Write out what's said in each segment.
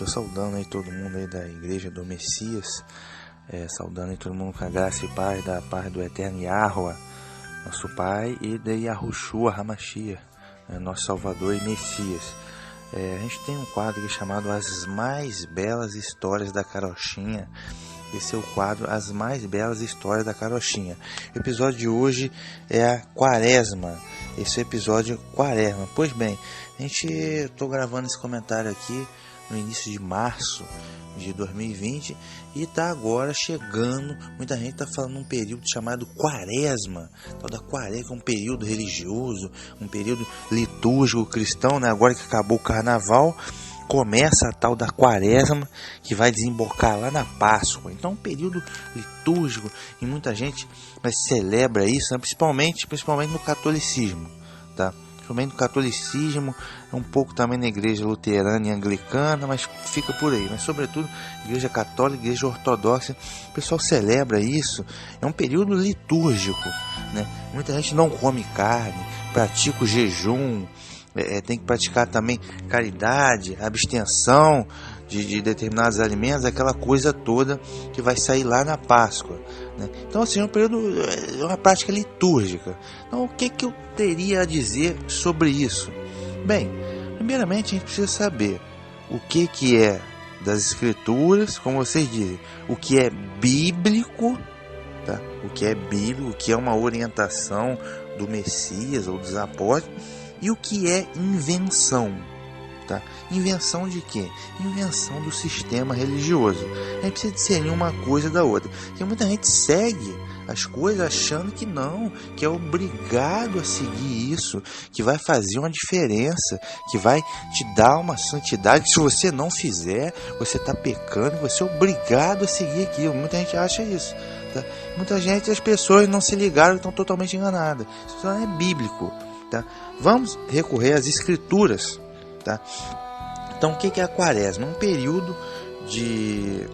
Tô saudando aí todo mundo aí da Igreja do Messias, saudando aí todo mundo com a graça e paz da paz do Eterno Yahweh, nosso Pai, e de Yahushua HaMashiach, nosso Salvador e Messias. A gente tem um quadro aqui chamado As Mais Belas Histórias da Carochinha. Esse é o quadro As Mais Belas Histórias da Carochinha. O episódio de hoje é a Quaresma. Esse é o episódio Quaresma. Pois bem, estou gravando esse comentário aqui no início de março de 2020 e está agora chegando. Muita gente está falando um período chamado Quaresma, tal da Quaresma, que é um período religioso, um período litúrgico cristão, né? Agora que acabou o Carnaval, começa a tal da Quaresma, que vai desembocar lá na Páscoa. Então, um período litúrgico, e muita gente celebra isso, né? principalmente no catolicismo, tá? Principalmente no catolicismo, um pouco também na igreja luterana e anglicana, mas fica por aí. Mas, sobretudo, igreja católica, igreja ortodoxa, o pessoal celebra isso. É um período litúrgico, né? Muita gente não come carne, pratica o jejum, tem que praticar também caridade, abstenção de determinados alimentos, aquela coisa toda que vai sair lá na Páscoa, né? Então, assim, é um período, é uma prática litúrgica. Então, o que eu teria a dizer sobre isso? Bem, primeiramente a gente precisa saber o que é das Escrituras, como vocês dizem, o que é bíblico, tá? O que é bíblico, o que é uma orientação do Messias ou dos apóstolos, e o que é invenção, tá? Invenção de quê? Invenção do sistema religioso. A gente precisa discernir uma coisa da outra. Porque muita gente segue as coisas achando que não, que é obrigado a seguir isso, que vai fazer uma diferença, que vai te dar uma santidade. Se você não fizer, você está pecando, você é obrigado a seguir aquilo. Muita gente acha isso, tá? Muita gente, as pessoas não se ligaram e estão totalmente enganadas. Isso não é bíblico, tá? Vamos recorrer às Escrituras, tá? Então, o que é a Quaresma? Um período de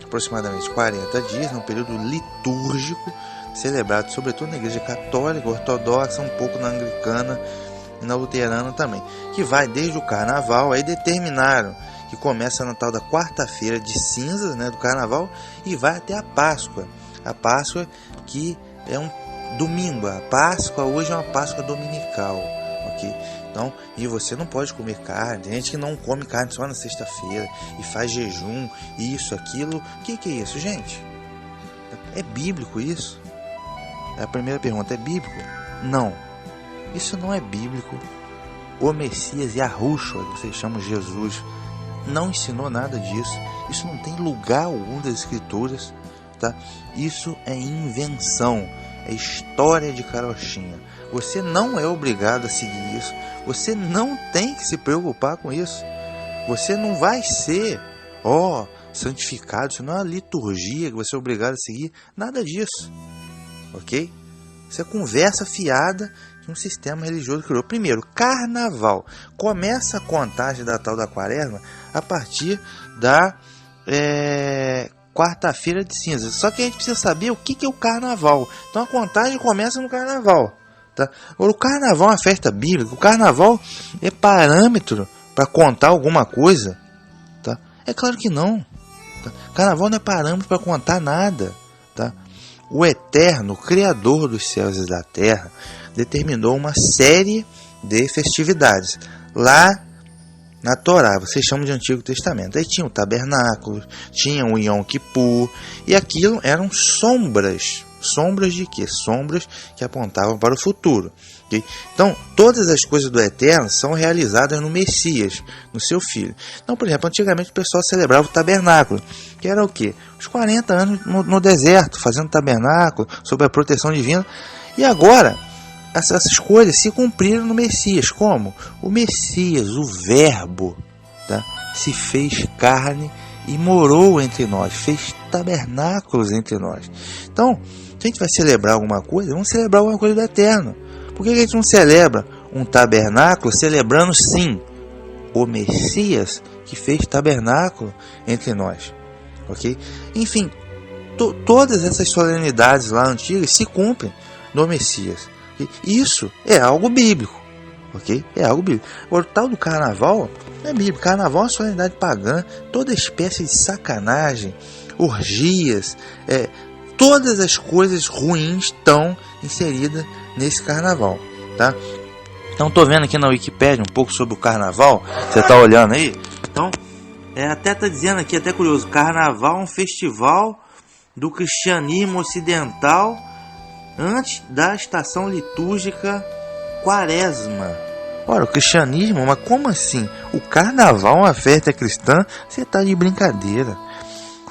aproximadamente 40 dias, um período litúrgico, celebrado sobretudo na igreja católica, ortodoxa, um pouco na anglicana e na luterana também, que vai desde o Carnaval. Aí determinaram que começa na tal da quarta-feira de cinzas, né, do Carnaval, e vai até a Páscoa. A Páscoa, que é um domingo. A Páscoa hoje é uma Páscoa dominical, ok? Então, e você não pode comer carne. Tem gente que não come carne só na sexta-feira e faz jejum, isso, aquilo. O que é isso, gente? É bíblico isso? A primeira pergunta, é bíblico? Não, isso não é bíblico. O Messias Yahushua, que vocês chamam Jesus, não ensinou nada disso. Isso não tem lugar algum das Escrituras, tá? Isso é invenção, é história de carochinha. Você não é obrigado a seguir isso. Você não tem que se preocupar com isso. Você não vai ser, santificado. Isso não é uma liturgia que você é obrigado a seguir. Nada disso, ok? Isso é conversa fiada que um sistema religioso criou. Primeiro, Carnaval. Começa a contagem da tal da Quaresma a partir da quarta-feira de cinzas. Só que a gente precisa saber o que é o Carnaval. Então a contagem começa no Carnaval, tá? O Carnaval é uma festa bíblica. O Carnaval é parâmetro para contar alguma coisa, tá? É claro que não, tá? Carnaval não é parâmetro para contar nada, tá? O Eterno, o Criador dos céus e da terra, determinou uma série de festividades lá na Torá. Vocês chamam de Antigo Testamento. Aí tinha o tabernáculo, tinha o Yom Kippur, e aquilo eram sombras. Sombras de quê? Sombras que apontavam para o futuro, okay? Então, todas as coisas do Eterno são realizadas no Messias, no seu Filho. Então, por exemplo, antigamente o pessoal celebrava o tabernáculo, que era o quê? Os 40 anos no deserto, fazendo tabernáculo, sob a proteção divina. E agora, essas coisas se cumpriram no Messias. Como? O Messias, o Verbo, tá? Se fez carne e morou entre nós, fez tabernáculos entre nós. Então, se a gente vai celebrar alguma coisa, vamos celebrar alguma coisa do Eterno. Por que a gente não celebra um tabernáculo celebrando, sim, o Messias que fez tabernáculo entre nós, ok? Enfim, todas essas solenidades lá antigas se cumprem no Messias. Okay? Isso é algo bíblico, ok? É algo bíblico. Agora, o tal do Carnaval É bíblico. Carnaval é uma solenidade pagã, toda espécie de sacanagem, orgias, todas as coisas ruins estão inseridas nesse carnaval, tá? Então tô vendo aqui na Wikipédia um pouco sobre o carnaval. Você tá olhando aí? Então, até tá dizendo aqui, até curioso, carnaval é um festival do cristianismo ocidental antes da estação litúrgica quaresma. Ora, o cristianismo? Mas como assim? O carnaval é uma festa cristã? Você tá de brincadeira.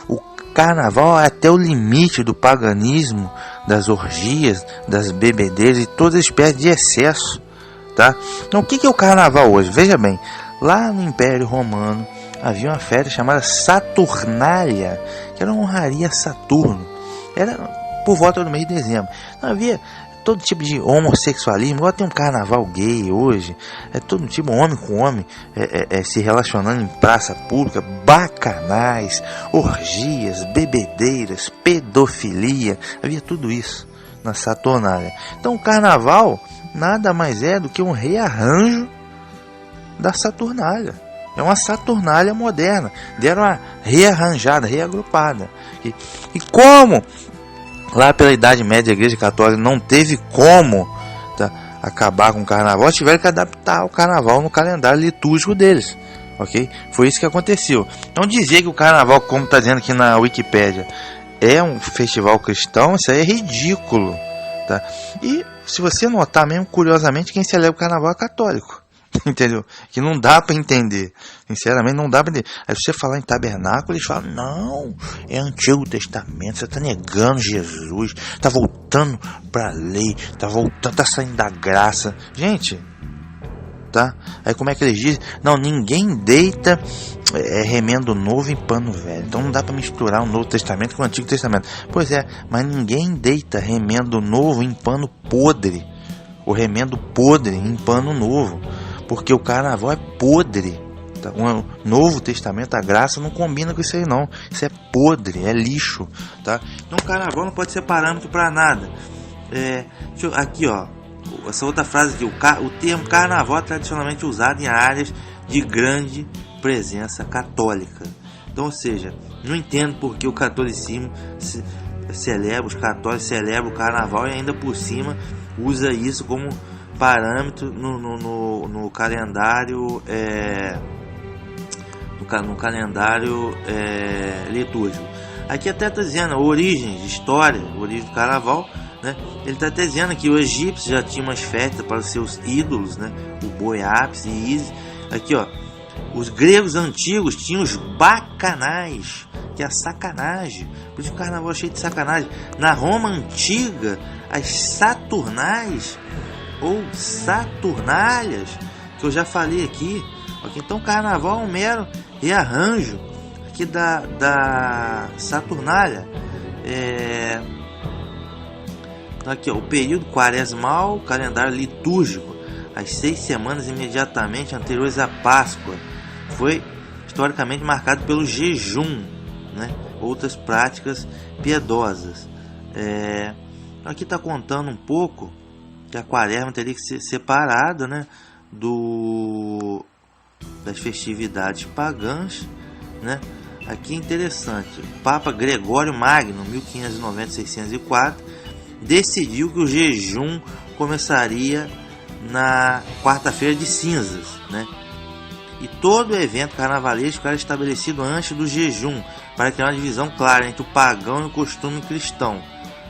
O carnaval é até o limite do paganismo, das orgias, das bebedeiras e toda espécie de excesso, tá? Então, o que é o carnaval hoje? Veja bem, lá no Império Romano havia uma festa chamada Saturnália, que era uma honraria a Saturno. Era por volta do mês de dezembro. Então, havia todo tipo de homossexualismo. Agora tem um carnaval gay hoje. É todo tipo, homem com homem se relacionando em praça pública, bacanais, orgias, bebedeiras, pedofilia. Havia tudo isso na Saturnália. Então o carnaval nada mais é do que um rearranjo da Saturnália. É uma Saturnália moderna. Deram uma rearranjada, reagrupada. E como lá pela Idade Média a Igreja Católica não teve como acabar com o carnaval, tiveram que adaptar o carnaval no calendário litúrgico deles, ok? Foi isso que aconteceu. Então dizer que o carnaval, como está dizendo aqui na Wikipédia, é um festival cristão, isso aí é ridículo, tá? E se você notar mesmo, curiosamente, quem celebra o carnaval é católico. Entendeu? Que não dá para entender. Sinceramente, não dá para entender. Aí você falar em tabernáculo, eles falam: não, é Antigo Testamento, você está negando Jesus, está voltando para a lei, está saindo da graça. Gente, tá? Aí como é que eles dizem? Não, ninguém deita remendo novo em pano velho. Então não dá para misturar o Novo Testamento com o Antigo Testamento. Pois é, mas ninguém deita remendo novo em pano podre. O remendo podre em pano novo. Porque o carnaval é podre, tá? O Novo Testamento, a graça não combina com isso aí não. Isso é podre, é lixo, tá? Então o carnaval não pode ser parâmetro para nada. Aqui, ó, essa outra frase aqui: o termo carnaval é tradicionalmente usado em áreas de grande presença católica. Então, ou seja, não entendo porque o catolicismo celebra, os católicos celebram o carnaval e ainda por cima usa isso como parâmetro no calendário no calendário litúrgico. Aqui até está dizendo origem do carnaval, né? Ele está até dizendo que o egípcio já tinha umas festas para os seus ídolos, né? O boi Apis e Ísis. Aqui, ó, os gregos antigos tinham os bacanais, que é a sacanagem. Por isso o carnaval é cheio de sacanagem. Na Roma antiga, as saturnais ou saturnálias, que eu já falei aqui. Então carnaval é um mero rearranjo aqui da Saturnália. Aqui, ó, o período quaresmal, calendário litúrgico, as 6 semanas imediatamente anteriores à Páscoa, foi historicamente marcado pelo jejum, né? Outras práticas piedosas. Aqui está contando um pouco que a quaresma teria que ser separada, né, das festividades pagãs, né? Aqui é interessante: o Papa Gregório Magno, 1590-604, decidiu que o jejum começaria na quarta-feira de cinzas, né? E todo o evento carnavalesco era estabelecido antes do jejum, para criar uma divisão clara entre o pagão e o costume cristão,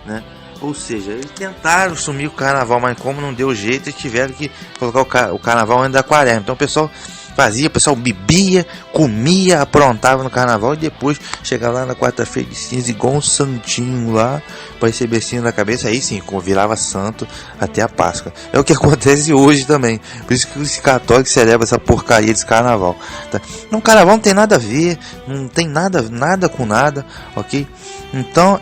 né? Ou seja, eles tentaram sumir o carnaval, mas como não deu jeito, eles tiveram que colocar o carnaval antes da quaresma. Então o pessoal bebia, comia, aprontava no carnaval e depois chegava lá na quarta-feira de cinza igual um santinho lá para receber cinza na cabeça. Aí sim, virava santo até a Páscoa. É o que acontece hoje também. Por isso que os católicos celebram essa porcaria desse carnaval, tá? Então o carnaval não tem nada a ver, não tem nada com nada, ok? Então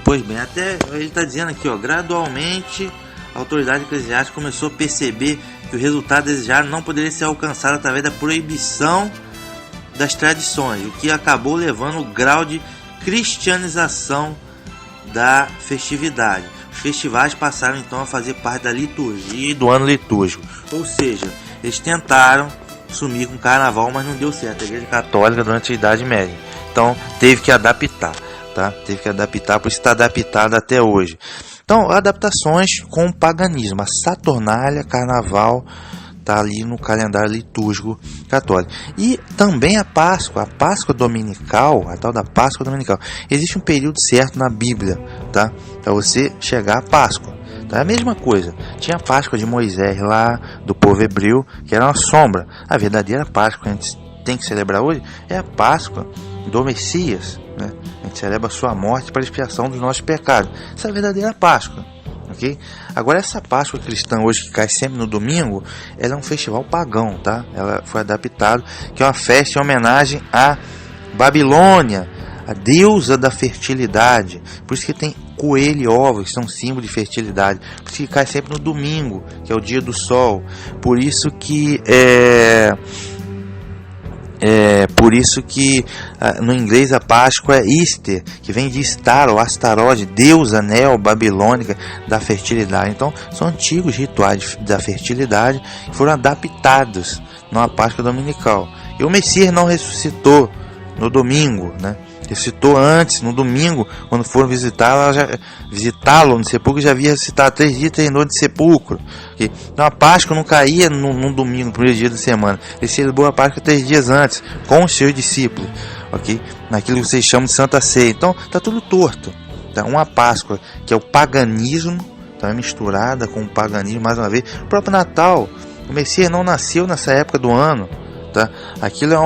pois bem, até ele está dizendo aqui, ó, gradualmente a autoridade eclesiástica começou a perceber que o resultado desejado não poderia ser alcançado através da proibição das tradições, o que acabou levando o grau de cristianização da festividade. Os festivais passaram então a fazer parte da liturgia do ano litúrgico. Ou seja, eles tentaram sumir com o carnaval, mas não deu certo. A Igreja Católica durante a Idade Média. Então teve que adaptar, tá? Teve que adaptar, por isso está adaptado até hoje. Então, adaptações com o paganismo. A Saturnália, Carnaval, está ali no calendário litúrgico católico. E também a Páscoa dominical, a tal da Páscoa dominical. Existe um período certo na Bíblia, tá? Para você chegar à Páscoa. Tá? É a mesma coisa. Tinha a Páscoa de Moisés lá, do povo hebreu, que era uma sombra. A verdadeira Páscoa que a gente tem que celebrar hoje é a Páscoa do Messias, né? A gente celebra a sua morte para a expiação dos nossos pecados. Essa é a verdadeira Páscoa, ok? Agora, essa Páscoa cristã hoje, que cai sempre no domingo, ela é um festival pagão, tá? Ela foi adaptada, que é uma festa em homenagem à Babilônia, a deusa da fertilidade. Por isso que tem coelho e ovos, que são símbolo de fertilidade. Por isso que cai sempre no domingo, que é o dia do sol. Por isso que no inglês a Páscoa é Easter, que vem de Star ou Astaroth, deusa neo-babilônica da fertilidade. Então, são antigos rituais da fertilidade que foram adaptados na Páscoa dominical. E o Messias não ressuscitou no domingo, né? Ressuscitou antes, no domingo, quando foram visitá-lo no sepulcro, já havia ressuscitado 3 dias e 3 noites de sepulcro. Okay? Então a Páscoa não caía no domingo, no primeiro dia da semana. Ele celebrou a Páscoa 3 dias antes, com os seus discípulos, okay? Naquilo que vocês chamam de Santa Ceia. Então está tudo torto. Tá? Uma Páscoa que é o paganismo, tá? Misturada com o paganismo, mais uma vez. O próprio Natal, o Messias não nasceu nessa época do ano. Tá? Aquilo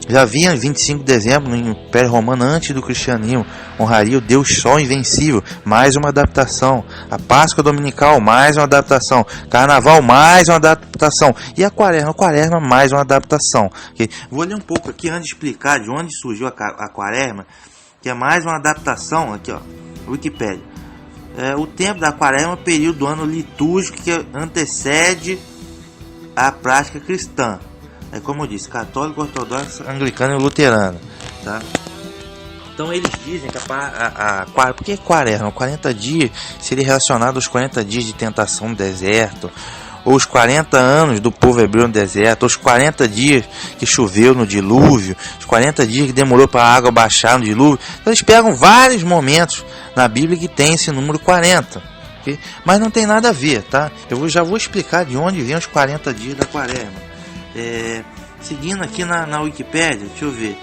já havia em 25 de dezembro no Império Romano, antes do cristianismo. Honraria o Deus Sol invencível, mais uma adaptação. A Páscoa dominical, mais uma adaptação. Carnaval, mais uma adaptação. E a Quaresma, mais uma adaptação. Okay? Vou ler um pouco aqui antes de explicar de onde surgiu a Quaresma, que é mais uma adaptação. Aqui, ó, Wikipédia. O tempo da Quaresma é o período do ano litúrgico que antecede a prática cristã. É como eu disse, católico, ortodoxo, anglicano e luterano, tá? Então eles dizem que por que Quaresma? 40 dias seria relacionado aos 40 dias de tentação no deserto, ou os 40 anos do povo hebreu no deserto, ou os 40 dias que choveu no dilúvio, os 40 dias que demorou para a água baixar no dilúvio. Então eles pegam vários momentos na Bíblia que tem esse número 40, okay? Mas não tem nada a ver, tá? Eu já vou explicar de onde vem os 40 dias da Quaresma. Seguindo aqui na Wikipédia, deixa eu ver.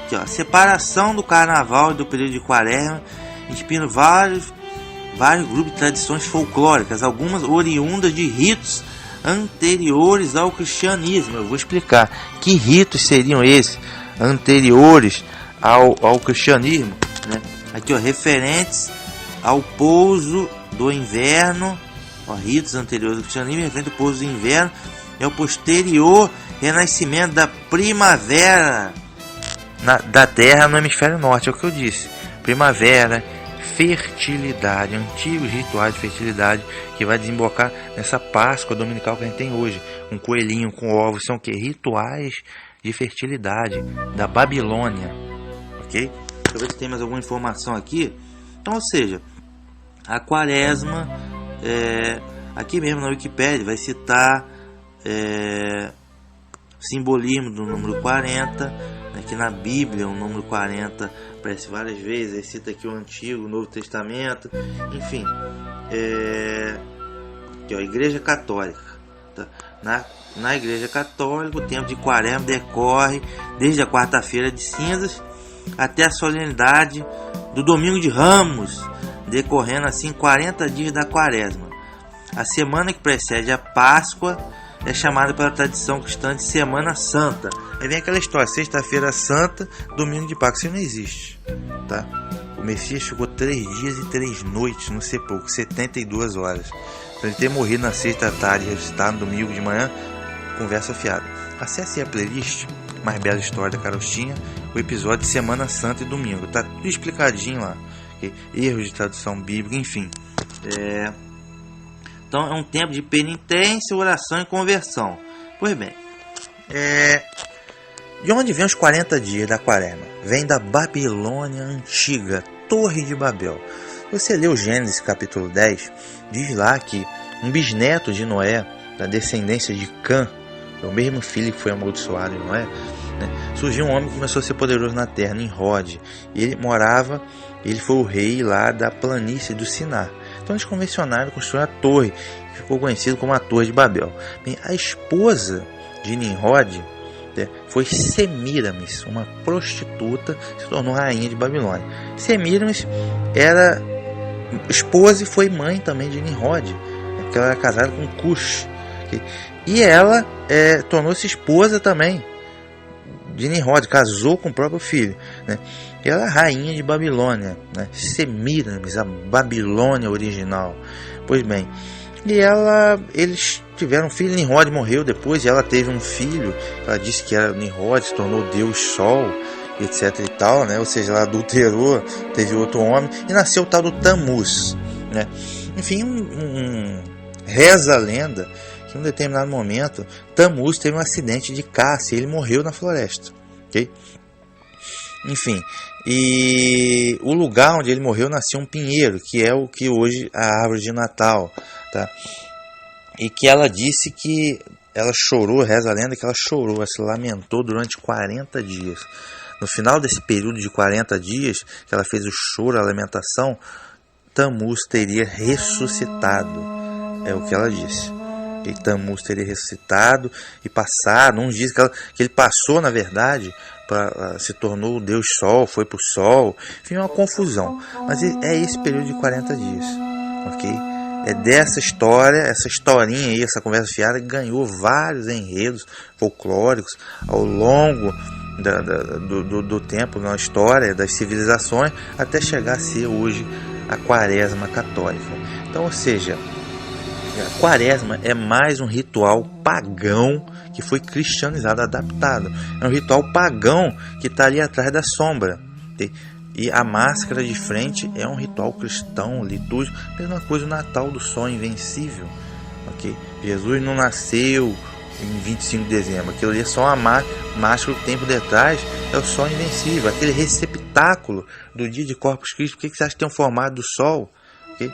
Aqui, ó, separação do carnaval e do período de Quaresma inspira vários grupos de tradições folclóricas, algumas oriundas de ritos anteriores ao cristianismo. Eu vou explicar que ritos seriam esses anteriores ao cristianismo, né? Aqui, ó, referentes ao pouso do inverno. Ritos anteriores ao cristianismo, referente ao pouso do inverno, é o posterior renascimento da primavera da terra no hemisfério norte. É o que eu disse: primavera, fertilidade, antigos rituais de fertilidade que vai desembocar nessa Páscoa dominical que a gente tem hoje, com coelhinho, com ovos. São o que? Rituais de fertilidade da Babilônia, ok? Deixa eu ver se tem mais alguma informação aqui. Então, ou seja, a Quaresma, aqui mesmo na Wikipédia vai citar simbolismo do número 40, aqui na Bíblia o número 40 aparece várias vezes, aí cita aqui o Antigo, o Novo Testamento, enfim, aqui, ó, Igreja Católica, tá? Na Igreja Católica o tempo de Quaresma decorre desde a quarta-feira de cinzas até a solenidade do Domingo de Ramos, decorrendo assim 40 dias da Quaresma. A semana que precede a Páscoa é chamada pela tradição cristã de Semana Santa. Aí vem aquela história: sexta-feira santa, domingo de Páscoa. Isso não existe, tá? O Messias ficou 3 dias e 3 noites no sepulcro, 72 horas. Então ele ter morrido na sexta tarde e ressuscitado no domingo de manhã, conversa fiada. Acesse a playlist Mais Bela História da Carostinha, o episódio de Semana Santa e Domingo. Tá tudo explicadinho lá. Erros de tradução bíblica, enfim. Então é um tempo de penitência, oração e conversão. Pois bem, De onde vem os 40 dias da quaresma? Vem da Babilônia antiga, Torre de Babel. Você lê o Gênesis capítulo 10, diz lá que um bisneto de Noé, da descendência de Cã, é o mesmo filho que foi amaldiçoado em Noé, né? Surgiu um homem que começou a ser poderoso na terra, Nimrod. E ele foi o rei lá da planície do Siná. Então eles convencionaram construir a torre, que ficou conhecida como a Torre de Babel. Bem, a esposa de Nimrod foi Semíramis, uma prostituta, se tornou rainha de Babilônia. Semíramis era esposa e foi mãe também de Nimrod, porque ela era casada com Cush. E ela tornou-se esposa também de Nimrod, casou com o próprio filho, né? E ela é rainha de Babilônia, né? Semíramis, a Babilônia original. Pois bem, eles tiveram um filho. Nimrod morreu depois e ela teve um filho. Ela disse que era Nimrod, se tornou Deus Sol, etc e tal, né? Ou seja, ela adulterou, teve outro homem e nasceu o tal do Tammuz, né? Enfim, reza a lenda que em um determinado momento Tammuz teve um acidente de caça e ele morreu na floresta, ok? Enfim, e o lugar onde ele morreu nasceu um pinheiro, que é o que hoje é a árvore de Natal, tá? E que ela disse que ela chorou, reza a lenda que ela chorou, ela se lamentou durante 40 dias. No final desse período de 40 dias, que ela fez o choro, a lamentação, Tammuz teria ressuscitado, é o que ela disse. E Tammuz teria ressuscitado e passado, uns dizem que ele passou, na verdade, se tornou o Deus Sol, foi para o Sol, enfim, uma confusão. Mas é esse período de 40 dias, ok? É dessa história, essa historinha aí, essa conversa fiada, que ganhou vários enredos folclóricos ao longo do tempo, na história das civilizações, até chegar a ser hoje a Quaresma católica. Então, ou seja, a Quaresma é mais um ritual pagão que foi cristianizado, adaptado. É um ritual pagão que está ali atrás da sombra. E a máscara de frente é um ritual cristão, litúrgico. Mesma coisa o Natal do Sol Invencível. Okay? Jesus não nasceu em 25 de dezembro. Aquilo ali é só uma máscara, o tempo de trás é o Sol Invencível. Aquele receptáculo do dia de Corpus Christi. Por que você acha que tem um formato do Sol? Okay?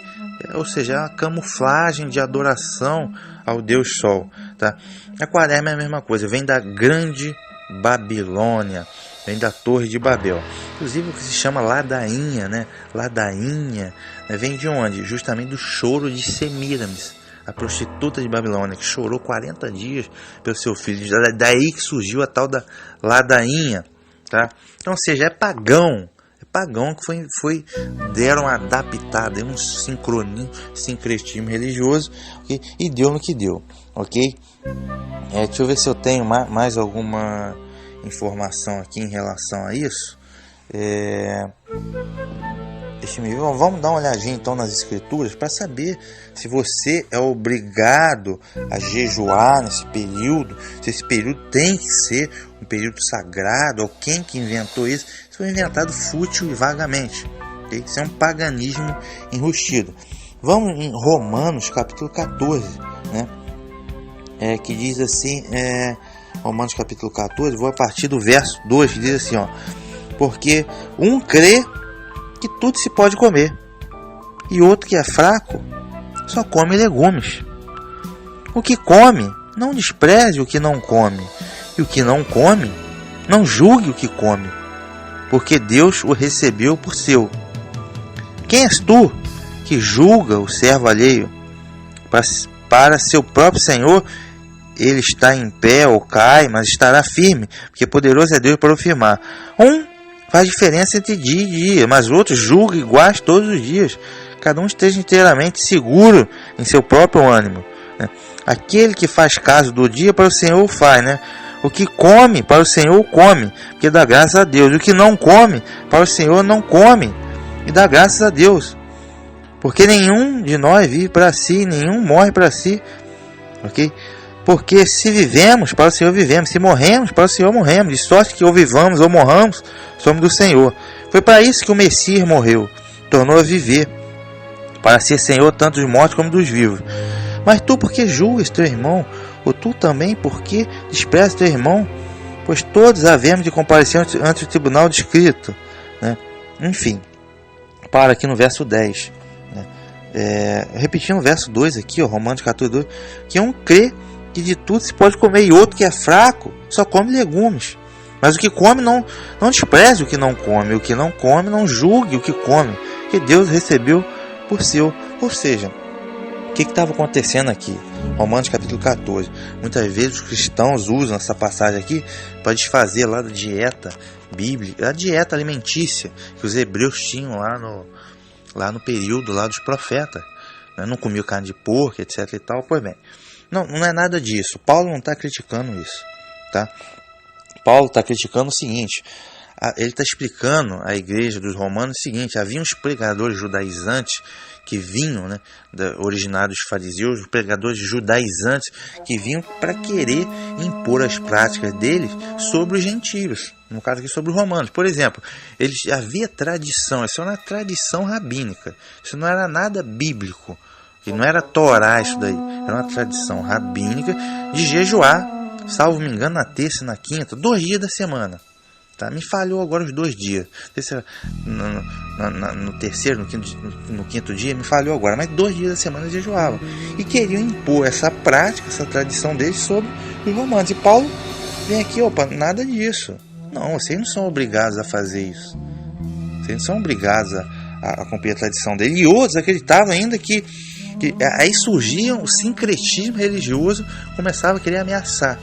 Ou seja, é uma camuflagem de adoração ao Deus Sol, tá? A Quaresma é a mesma coisa, vem da grande Babilônia, vem da Torre de Babel. Inclusive o que se chama ladainha, né? Ladainha, né? Vem de onde? Justamente do choro de Semíramis, a prostituta de Babilônia, que chorou 40 dias pelo seu filho. Daí que surgiu a tal da ladainha, tá? Então, ou seja, é pagão que deram uma adaptada, um sincretismo religioso, okay? E deu no que deu, ok? Deixa eu ver se eu tenho mais alguma informação aqui em relação a isso. Vamos dar uma olhadinha então nas escrituras para saber se você é obrigado a jejuar nesse período, se esse período tem que ser um período sagrado, ou quem que inventou isso. Isso foi inventado fútil e vagamente, okay? Isso é um paganismo enrustido. Vamos em Romanos capítulo 14, né? Que diz assim, Romanos capítulo 14, vou a partir do verso 2, que diz assim, ó: porque um crê que tudo se pode comer, e outro que é fraco só come legumes. O que come, não despreze o que não come, e o que não come, não julgue o que come, porque Deus o recebeu por seu. Quem és tu que julga o servo alheio? Para seu próprio Senhor ele está em pé ou cai, mas estará firme, porque poderoso é Deus para o firmar. Faz diferença entre dia e dia, mas outro julga iguais todos os dias. Cada um esteja inteiramente seguro em seu próprio ânimo, né? Aquele que faz caso do dia, para o Senhor o faz, né? O que come, para o Senhor come, porque dá graças a Deus. O que não come, para o Senhor não come, e dá graças a Deus. Porque nenhum de nós vive para si, nenhum morre para si, ok? Porque se vivemos, para o Senhor vivemos. Se morremos, para o Senhor morremos. De sorte que ou vivamos ou morramos, somos do Senhor. Foi para isso que o Messias morreu. Tornou a viver, para ser Senhor tanto dos mortos como dos vivos. Mas tu, porque julgas teu irmão? Ou tu também, porque desprezas teu irmão? pois todos havemos de comparecer ante o tribunal descrito, né? Enfim, para aqui no verso 10, né? Repetindo o verso 2 aqui, ó, Romanos 14, 2, que um crê que de tudo se pode comer, e outro que é fraco só come legumes. Mas o que come não despreze o que não come, o que não come não julgue o que come, que Deus recebeu por seu. Ou seja, o que estava acontecendo aqui? Romanos capítulo 14. Muitas vezes os cristãos usam essa passagem aqui para desfazer lá da dieta bíblica, a dieta alimentícia que os hebreus tinham lá no período lá dos profetas, né? Não comiam carne de porco, etc e tal. Pois bem, não é nada disso. Paulo não está criticando isso, tá? Paulo está criticando o seguinte, ele está explicando à igreja dos romanos o seguinte: havia uns pregadores judaizantes que vinham, né, originados dos fariseus, os pregadores judaizantes que vinham para querer impor as práticas deles sobre os gentios, no caso aqui sobre os romanos. Por exemplo, havia tradição, isso era uma tradição rabínica, isso não era nada bíblico, e não era Torá isso daí, era uma tradição rabínica de jejuar, salvo me engano, na terça e na quinta, 2 dias da semana. Tá? Me falhou agora os 2 dias. No terceiro, no quinto dia, me falhou agora. Mas 2 dias da semana eles jejuavam. E queriam impor essa prática, essa tradição deles sobre os romanos. E Paulo vem aqui, opa, nada disso. Não, vocês não são obrigados a fazer isso. Vocês não são obrigados a cumprir a tradição dele. E outros acreditavam ainda que aí surgia o sincretismo religioso, começava a querer ameaçar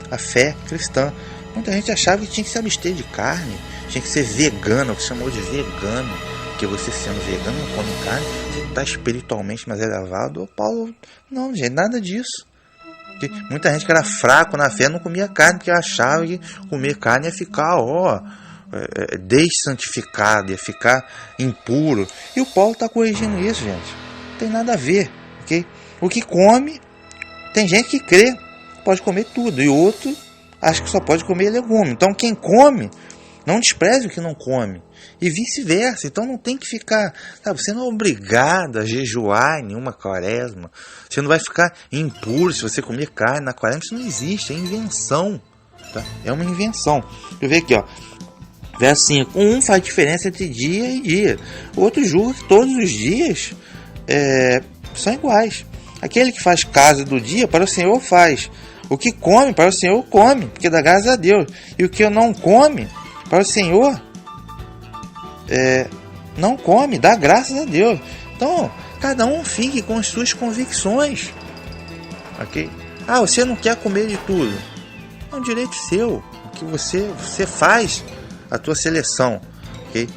a fé cristã. Muita gente achava que tinha que se abster de carne, tinha que ser vegano, que chamou de vegano, que você sendo vegano não come carne, você está espiritualmente mais elevado. Paulo, não, gente, nada disso. Muita gente que era fraco na fé não comia carne, porque achava que comer carne ia ficar, dessantificado, ia ficar impuro. E o Paulo está corrigindo isso, gente. Não tem nada a ver, ok? O que come, tem gente que crê, pode comer tudo, e outro acha que só pode comer legume. Então quem come, não despreze o que não come. E vice-versa. Então não tem que ficar, sabe, você não é obrigado a jejuar em nenhuma quaresma. Você não vai ficar impuro se você comer carne na quaresma. Isso não existe, é invenção. Tá? É uma invenção. Deixa eu ver aqui, ó. Verso 5. Um faz diferença entre dia e dia. O outro julga que todos os dias são iguais. Aquele que faz caso do dia, para o Senhor faz. O que come, para o Senhor come, porque dá graças a Deus. E o que não come, para o Senhor, não come, dá graças a Deus. Então, cada um fique com as suas convicções. Ok? Você não quer comer de tudo. É um direito seu, que você faz a tua seleção. Ok?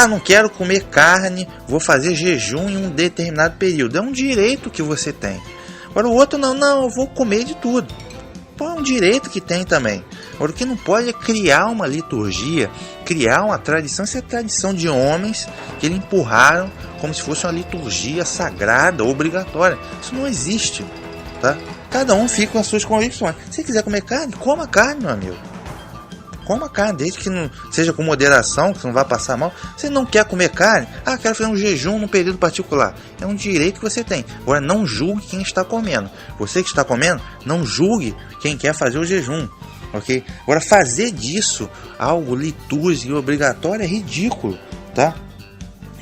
Não quero comer carne, vou fazer jejum em um determinado período. É um direito que você tem. Agora o outro não, eu vou comer de tudo. É um direito que tem também. Agora o que não pode é criar uma liturgia, criar uma tradição. Isso é tradição de homens que eles empurraram como se fosse uma liturgia sagrada, obrigatória. Isso não existe, tá? Cada um fica com as suas convicções. Se quiser comer carne, coma carne, meu amigo. Coma carne, desde que não seja com moderação, que você não vai passar mal. Você não quer comer carne? Quero fazer um jejum num período particular. É um direito que você tem. Agora, não julgue quem está comendo. Você que está comendo, não julgue quem quer fazer o jejum. Ok? Agora, fazer disso algo litúrgico e obrigatório é ridículo, tá?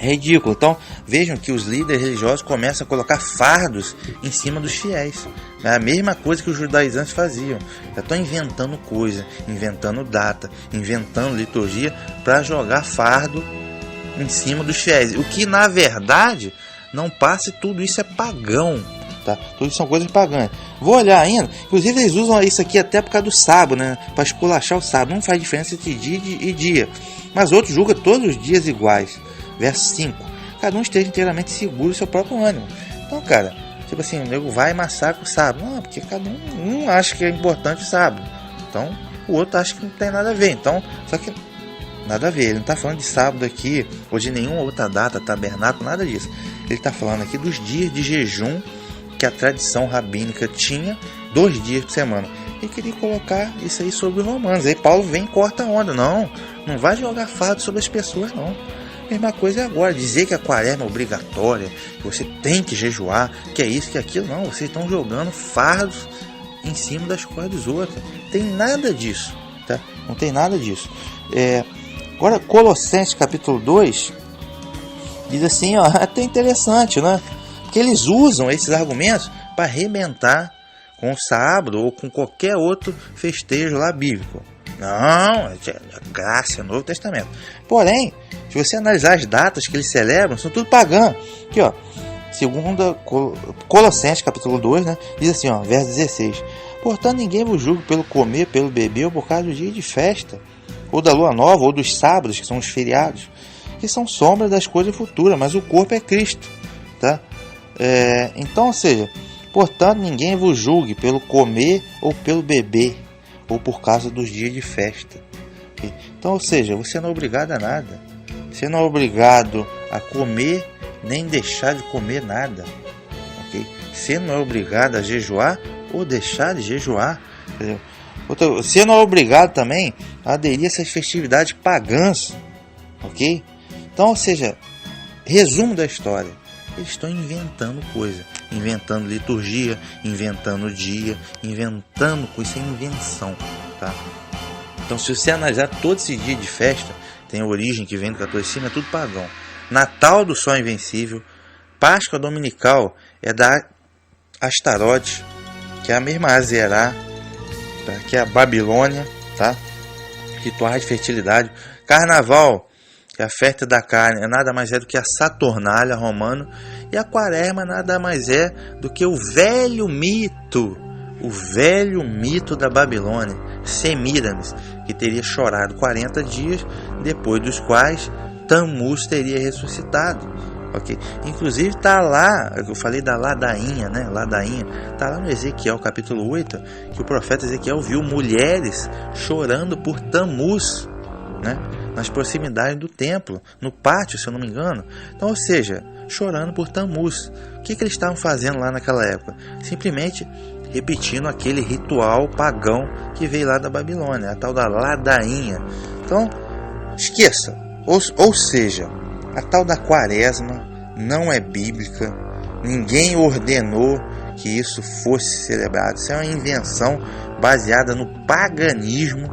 É ridículo. Então, vejam que os líderes religiosos começam a colocar fardos em cima dos fiéis. É a mesma coisa que os judaizantes faziam. Já estão inventando coisa, inventando data, inventando liturgia para jogar fardo em cima dos fiéis. O que, na verdade, não passa, e tudo isso é pagão. Tá? Tudo isso são coisas pagãs. Vou olhar ainda. Inclusive, eles usam isso aqui até por causa do sábado, né? Para esculachar o sábado. Não faz diferença entre dia e dia. Mas outros julgam todos os dias iguais. Verso 5. Cada um esteja inteiramente seguro do seu próprio ânimo. Então, cara, tipo assim, o nego vai e massacra o sábado. Não, porque cada um acha que é importante o sábado. Então, o outro acha que não tem nada a ver. Então, só que nada a ver. Ele não está falando de sábado aqui, ou de nenhuma outra data, tabernáculo, nada disso. Ele está falando aqui dos dias de jejum que a tradição rabínica tinha, 2 dias por semana. Ele queria colocar isso aí sobre os romanos. Aí Paulo vem e corta a onda. Não vai jogar fardo sobre as pessoas, não. Mesma coisa é agora, dizer que a quaresma é obrigatória, que você tem que jejuar, que é isso, que é aquilo. Não, vocês estão jogando fardos em cima das coisas dos outros. Tem nada disso, tá? Não tem nada disso. Agora, Colossenses capítulo 2 diz assim, ó, até interessante, né? Porque eles usam esses argumentos para arrebentar com o sábado ou com qualquer outro festejo lá bíblico. Não, é graça, é Novo Testamento. Porém, se você analisar as datas que eles celebram, são tudo pagãs. Aqui, ó, Colossenses capítulo 2, né, diz assim, ó, verso 16. Portanto, ninguém vos julgue pelo comer, pelo beber, ou por causa do dia de festa, ou da lua nova, ou dos sábados, que são os feriados, que são sombras das coisas futuras, mas o corpo é Cristo, tá? Então, ou seja, portanto, ninguém vos julgue pelo comer ou pelo beber, ou por causa dos dias de festa. Okay? Então, ou seja, você não é obrigado a nada. Você não é obrigado a comer, nem deixar de comer nada. Okay? Você não é obrigado a jejuar ou deixar de jejuar. Entendeu? Você não é obrigado também a aderir a essas festividades pagãs. Ok? Então, ou seja, resumo da história. Eles estão inventando coisa. Inventando liturgia, inventando dia, inventando coisa. Isso é invenção. Tá? Então, se você analisar todo esse dia de festa, tem a origem que vem do 14 de cima, é tudo pagão. Natal do Sol Invencível, Páscoa Dominical é da Astarote, que é a mesma Azerá, tá? Que é a Babilônia, tá? Rituais de fertilidade. Carnaval, que é a festa da carne, nada mais é do que a Saturnália romana. E a Quaresma nada mais é do que o velho mito da Babilônia, Semíramis, que teria chorado 40 dias, depois dos quais Tammuz teria ressuscitado. Okay? Inclusive está lá, eu falei da ladainha, né? Ladainha, está lá no Ezequiel capítulo 8, que o profeta Ezequiel viu mulheres chorando por Tammuz, né? Nas proximidades do templo, no pátio, se eu não me engano. Então, ou seja, chorando por Tammuz. O que eles estavam fazendo lá naquela época? Simplesmente repetindo aquele ritual pagão que veio lá da Babilônia, a tal da ladainha. Então, esqueça. Ou seja, a tal da Quaresma não é bíblica. Ninguém ordenou que isso fosse celebrado. Isso é uma invenção baseada no paganismo,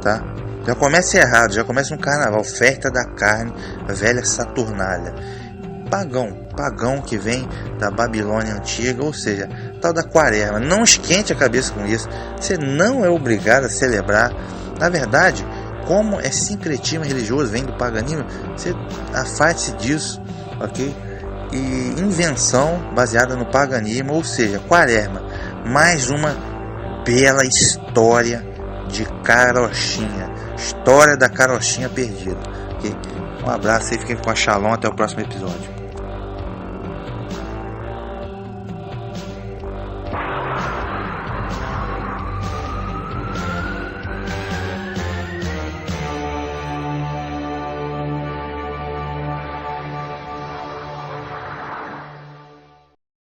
tá? Já começa errado, já começa no carnaval, festa da carne, a velha Saturnália. Pagão que vem da Babilônia antiga, ou seja, tal da Quaresma. Não esquente a cabeça com isso. Você não é obrigado a celebrar. Na verdade, como é sincretismo religioso, vem do paganismo, você afaste-se disso, ok? E invenção baseada no paganismo, ou seja, Quaresma, mais uma bela história de carochinha, história da carochinha perdida. Okay? Um abraço e fiquem com a Shalom, até o próximo episódio.